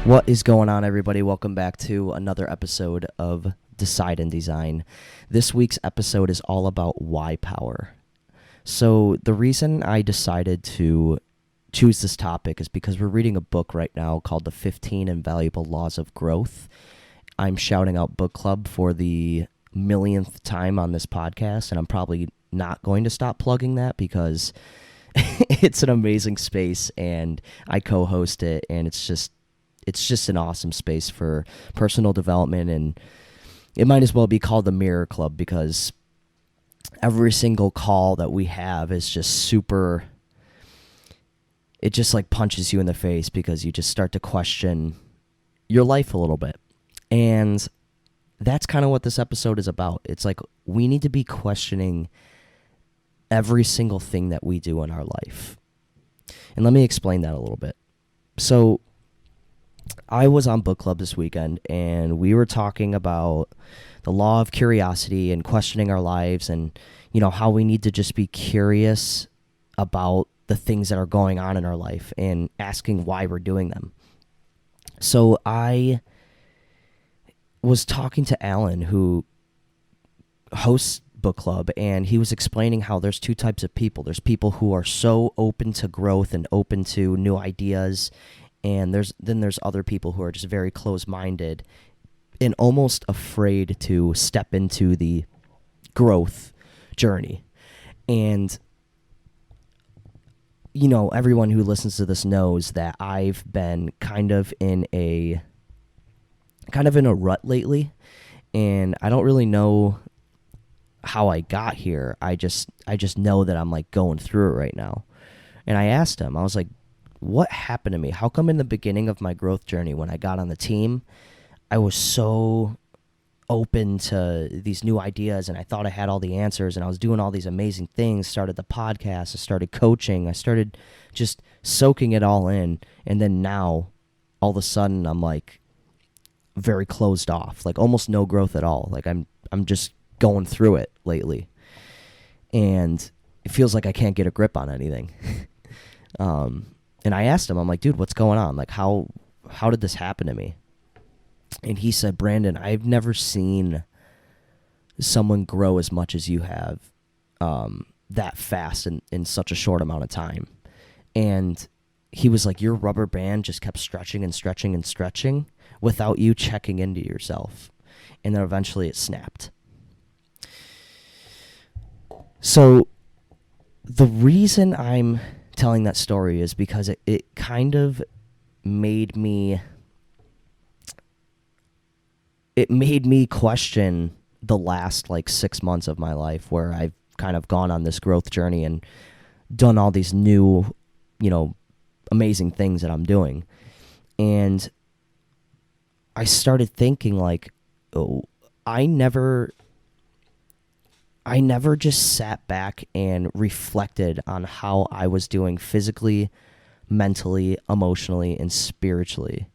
What is going on, everybody? Welcome back to another episode of Decide and Design. This week's episode is all about why power. So the reason I decided to choose this topic is because we're reading a book right now called The 15 Invaluable Laws of Growth. I'm shouting out book club for the millionth time on this podcast, and I'm probably not going to stop plugging that because it's an amazing space and I co-host it, and it's just an awesome space for personal development, and it might as well be called the Mirror Club because every single call that we have is just super, it just like punches you in the face because you just start to question your life a little bit. And that's kind of what this episode is about. It's like we need to be questioning every single thing that we do in our life. And let me explain that a little bit. So I was on book club this weekend, and we were talking about the law of curiosity and questioning our lives, and how we need to just be curious about the things that are going on in our life and asking why we're doing them. So I was talking to Alan, who hosts book club, and he was explaining how there's two types of people. There's people who are so open to growth and open to new ideas, and there's other people who are just very close-minded and almost afraid to step into the growth journey. And everyone who listens to this knows that I've been kind of in a rut lately, and I don't really know how I got here. I just know that I'm like going through it right now. And I asked him, I was like, what happened to me? How come in the beginning of my growth journey, when I got on the team, I was so open to these new ideas and I thought I had all the answers and I was doing all these amazing things, started the podcast, I started coaching, I started just soaking it all in. And then now all of a sudden I'm like very closed off, like almost no growth at all. Like I'm just going through it lately. And it feels like I can't get a grip on anything. And I asked him, I'm like, dude, what's going on? Like, how did this happen to me? And he said, Brandon, I've never seen someone grow as much as you have that fast in such a short amount of time. And he was like, your rubber band just kept stretching and stretching and stretching without you checking into yourself. And then eventually it snapped. So the reason I'm telling that story is because it kind of made me question the last like 6 months of my life, where I've kind of gone on this growth journey and done all these new, amazing things that I'm doing. And I started thinking like, oh, I never just sat back and reflected on how I was doing physically, mentally, emotionally, and spiritually.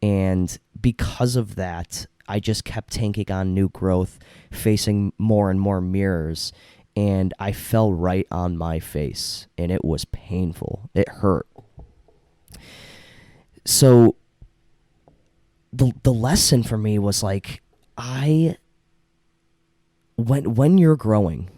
And because of that, I just kept taking on new growth, facing more and more mirrors, and I fell right on my face, and it was painful. It hurt. So the lesson for me was like, when you're growing,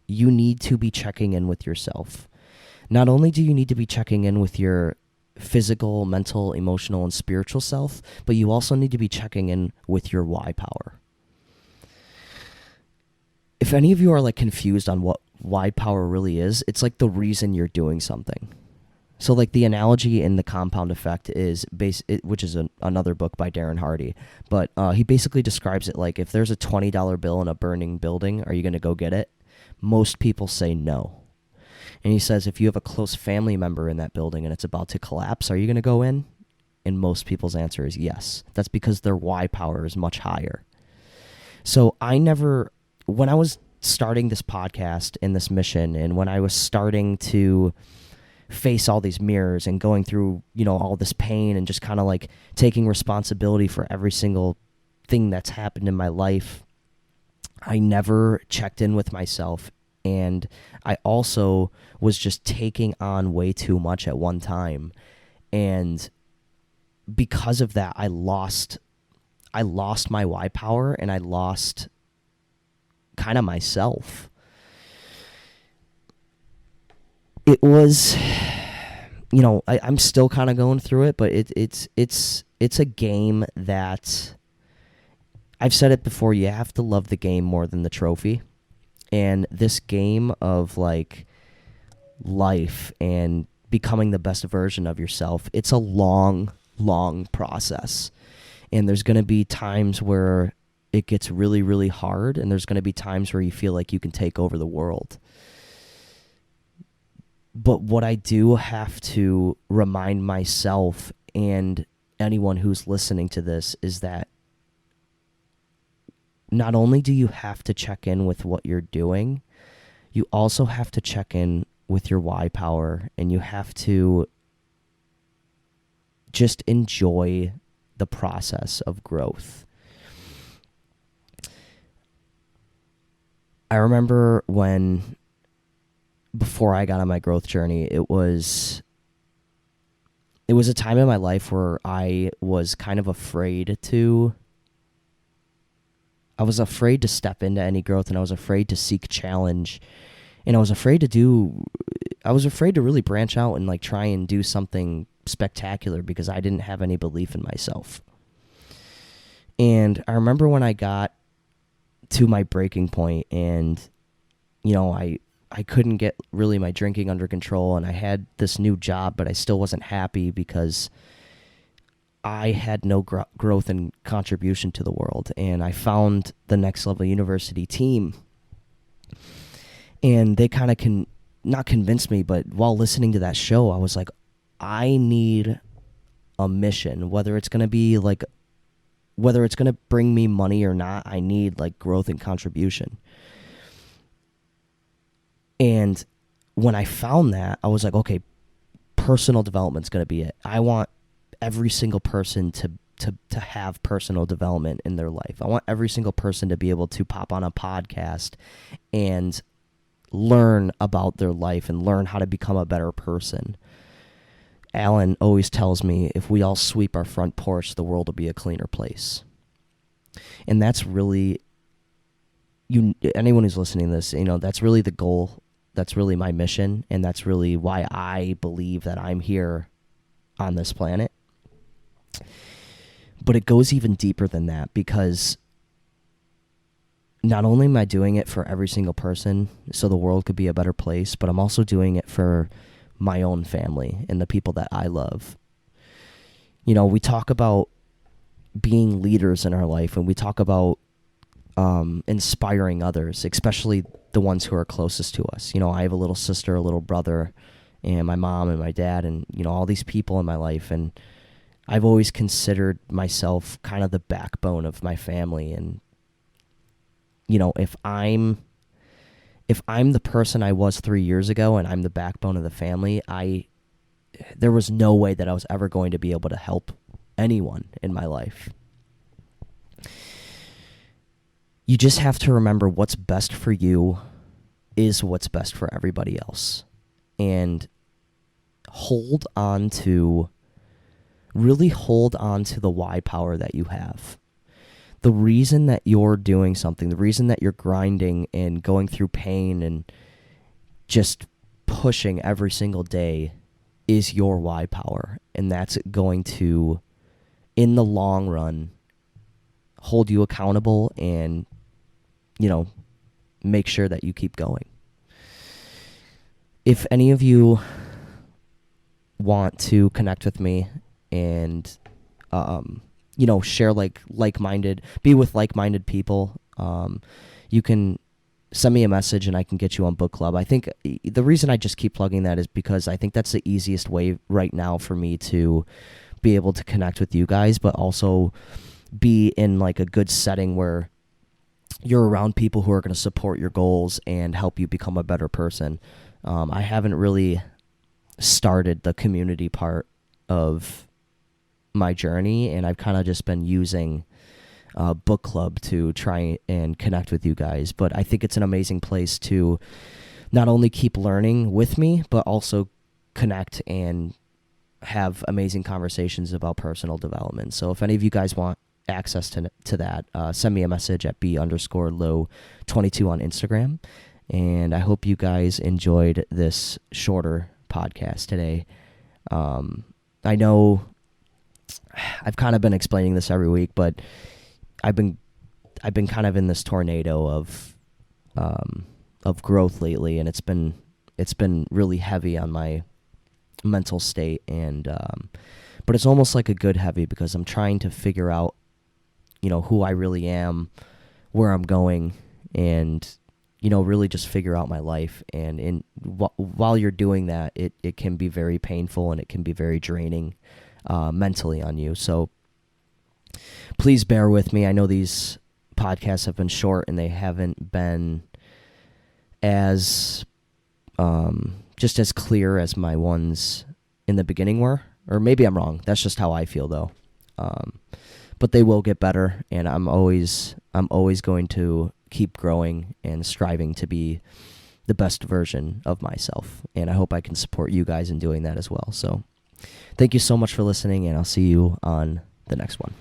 you need to be checking in with yourself. Not only do you need to be checking in with your physical, mental, emotional, and spiritual self, but you also need to be checking in with your why power. If any of you are like confused on what why power really is, it's like the reason you're doing something. So like the analogy in The Compound Effect is which is another book by Darren Hardy, but he basically describes it like, if there's a $20 bill in a burning building, are you going to go get it? Most people say no. And he says, if you have a close family member in that building and it's about to collapse, are you going to go in? And most people's answer is yes. That's because their why power is much higher. So when I was starting this podcast and this mission, and when I was starting to face all these mirrors and going through, all this pain and just kind of like taking responsibility for every single thing that's happened in my life, I never checked in with myself. And I also was just taking on way too much at one time. And because of that, I lost my why power, and I lost kind of myself. It was, I'm still kind of going through it, but it's a game that, I've said it before, you have to love the game more than the trophy. And this game of like life and becoming the best version of yourself, it's a long process. And there's going to be times where it gets really, really hard, and there's going to be times where you feel like you can take over the world. But what I do have to remind myself and anyone who's listening to this is that not only do you have to check in with what you're doing, you also have to check in with your why power, and you have to just enjoy the process of growth. I remember before I got on my growth journey, it was a time in my life where I was kind of afraid to step into any growth, and I was afraid to seek challenge, and I was afraid to really branch out and like try and do something spectacular because I didn't have any belief in myself. And I remember when I got to my breaking point, and I couldn't get really my drinking under control, and I had this new job, but I still wasn't happy because I had no growth and contribution to the world. And I found the Next Level University team, and they kind of not convinced me, but while listening to that show, I was like, I need a mission, whether it's going to bring me money or not. I need like growth and contribution. And when I found that, I was like, okay, personal development's going to be it. I want every single person to have personal development in their life. I want every single person to be able to pop on a podcast and learn about their life and learn how to become a better person. Alan always tells me, if we all sweep our front porch, the world will be a cleaner place. And that's really, anyone who's listening to this, that's really the goal. That's really my mission, and that's really why I believe that I'm here on this planet. But it goes even deeper than that, because not only am I doing it for every single person so the world could be a better place, but I'm also doing it for my own family and the people that I love. We talk about being leaders in our life, and we talk about inspiring others, especially the ones who are closest to us. I have a little sister, a little brother, and my mom and my dad, and all these people in my life, and I've always considered myself kind of the backbone of my family. And if I'm the person I was 3 years ago and I'm the backbone of the family, there was no way that I was ever going to be able to help anyone in my life. You just have to remember what's best for you is what's best for everybody else. And really hold on to the why power that you have. The reason that you're doing something, the reason that you're grinding and going through pain and just pushing every single day is your why power. And that's going to, in the long run, hold you accountable and, make sure that you keep going. If any of you want to connect with me and, share be with like-minded people, you can send me a message and I can get you on book club. I think the reason I just keep plugging that is because I think that's the easiest way right now for me to be able to connect with you guys, but also be in like a good setting where you're around people who are going to support your goals and help you become a better person. I haven't really started the community part of my journey, and I've kind of just been using book club to try and connect with you guys. But I think it's an amazing place to not only keep learning with me, but also connect and have amazing conversations about personal development. So if any of you guys want access to that, send me a message at b_low22 on Instagram. And I hope you guys enjoyed this shorter podcast today. I know I've kind of been explaining this every week, but I've been kind of in this tornado of growth lately, and it's been really heavy on my mental state, and but it's almost like a good heavy, because I'm trying to figure out, who I really am, where I'm going, and really just figure out my life. And while you're doing that, it can be very painful, and it can be very draining mentally on you. So please bear with me. I know these podcasts have been short, and they haven't been as just as clear as my ones in the beginning were. Or maybe I'm wrong. That's just how I feel, though. But they will get better, and I'm always going to keep growing and striving to be the best version of myself. And I hope I can support you guys in doing that as well. So thank you so much for listening, and I'll see you on the next one.